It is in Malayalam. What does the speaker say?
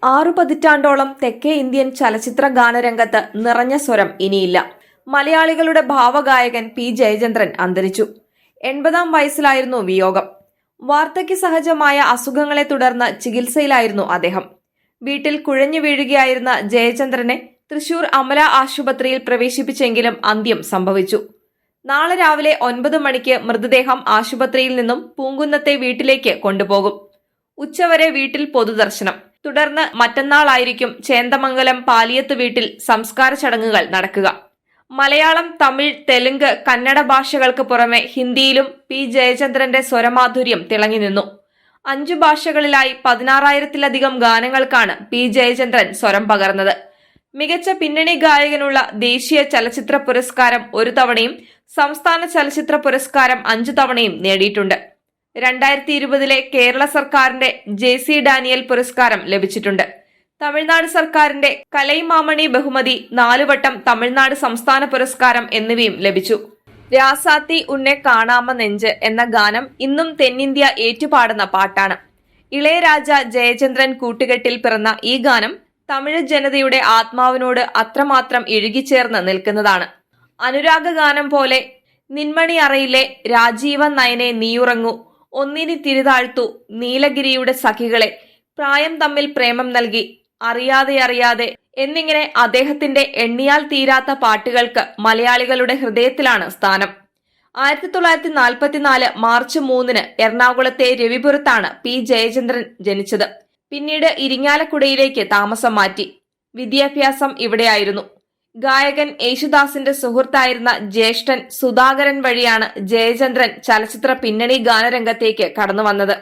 6 പതിറ്റാണ്ടോളം തെക്കേ ഇന്ത്യൻ ചലച്ചിത്ര ഗാനരംഗത്ത് നിറഞ്ഞ സ്വരം ഇനിയില്ല. മലയാളികളുടെ ഭാവഗായകൻ പി ജയചന്ദ്രൻ അന്തരിച്ചു. 80-ാം വയസ്സിലായിരുന്നു വിയോഗം. വാർദ്ധക്യ സഹജമായ അസുഖങ്ങളെ തുടർന്ന് ചികിത്സയിലായിരുന്നു അദ്ദേഹം. വീട്ടിൽ കുഴഞ്ഞു വീഴുകയായിരുന്ന ജയചന്ദ്രനെ തൃശൂർ അമല ആശുപത്രിയിൽ പ്രവേശിപ്പിച്ചെങ്കിലും അന്ത്യം സംഭവിച്ചു. നാളെ രാവിലെ 9 മണിക്ക് മൃതദേഹം ആശുപത്രിയിൽ നിന്നും പൂങ്കുന്നത്തെ വീട്ടിലേക്ക് കൊണ്ടുപോകും. ഉച്ചവരെ വീട്ടിൽ പൊതുദർശനം. തുടർന്ന് മറ്റന്നാളായിരിക്കും ചേന്ദമംഗലം പാലിയത്ത് വീട്ടിൽ സംസ്കാര ചടങ്ങുകൾ നടക്കുക. മലയാളം, തമിഴ്, തെലുങ്ക്, കന്നഡ ഭാഷകൾക്ക് പുറമെ ഹിന്ദിയിലും പി ജയചന്ദ്രന്റെ സ്വരമാധുര്യം തിളങ്ങി നിന്നു. 5 ഭാഷകളിലായി 16,000-ലധികം ഗാനങ്ങൾക്കാണ് പി ജയചന്ദ്രൻ സ്വരം പകർന്നത്. മികച്ച പിന്നണി ഗായകനുള്ള ദേശീയ ചലച്ചിത്ര പുരസ്കാരം 1 തവണയും സംസ്ഥാന ചലച്ചിത്ര പുരസ്കാരം 5 തവണയും നേടിയിട്ടുണ്ട്. 2020-ലെ കേരള സർക്കാരിന്റെ JC ഡാനിയൽ പുരസ്കാരം ലഭിച്ചിട്ടുണ്ട്. തമിഴ്നാട് സർക്കാരിന്റെ കലൈമാമണി ബഹുമതി, 4 വട്ടം തമിഴ്നാട് സംസ്ഥാന പുരസ്കാരം എന്നിവയും ലഭിച്ചു. രാസാത്തി ഉന്നെ കാണാമ നെഞ്ച് എന്ന ഗാനം ഇന്നും തെന്നിന്ത്യ ഏറ്റുപാടുന്ന പാട്ടാണ്. ഇളയരാജ ജയചന്ദ്രൻ കൂട്ടുകെട്ടിൽ പിറന്ന ഈ ഗാനം തമിഴ് ജനതയുടെ ആത്മാവിനോട് അത്രമാത്രം ഇഴുകിച്ചേർന്ന് നിൽക്കുന്നതാണ്. അനുരാഗ ഗാനം പോലെ നിന്മണി അറയിലെ രാജീവൻ നയനെ നീയുറങ്ങൂ, ഒന്നിനി തിരിതാഴ്ത്തു, നീലഗിരിയുടെ സഖികളെ, പ്രായം തമ്മിൽ പ്രേമം നൽകി, അറിയാതെ അറിയാതെ എന്നിങ്ങനെ അദ്ദേഹത്തിന്റെ എണ്ണിയാൽ തീരാത്ത പാട്ടുകൾക്ക് മലയാളികളുടെ ഹൃദയത്തിലാണ് സ്ഥാനം. 1944 മാർച്ച് 3-ന് എറണാകുളത്തെ രവിപുരത്താണ് പി ജയചന്ദ്രൻ ജനിച്ചത്. പിന്നീട് ഇരിങ്ങാലക്കുടയിലേക്ക് താമസം മാറ്റി. വിദ്യാഭ്യാസം ഇവിടെയായിരുന്നു. ഗായകൻ യേശുദാസിന്റെ സുഹൃത്തായിരുന്ന ജ്യേഷ്ഠൻ സുധാകരൻ വഴിയാണ് ജയചന്ദ്രൻ ചലച്ചിത്ര പിന്നണി ഗാനരംഗത്തേക്ക് കടന്നുവന്നത്.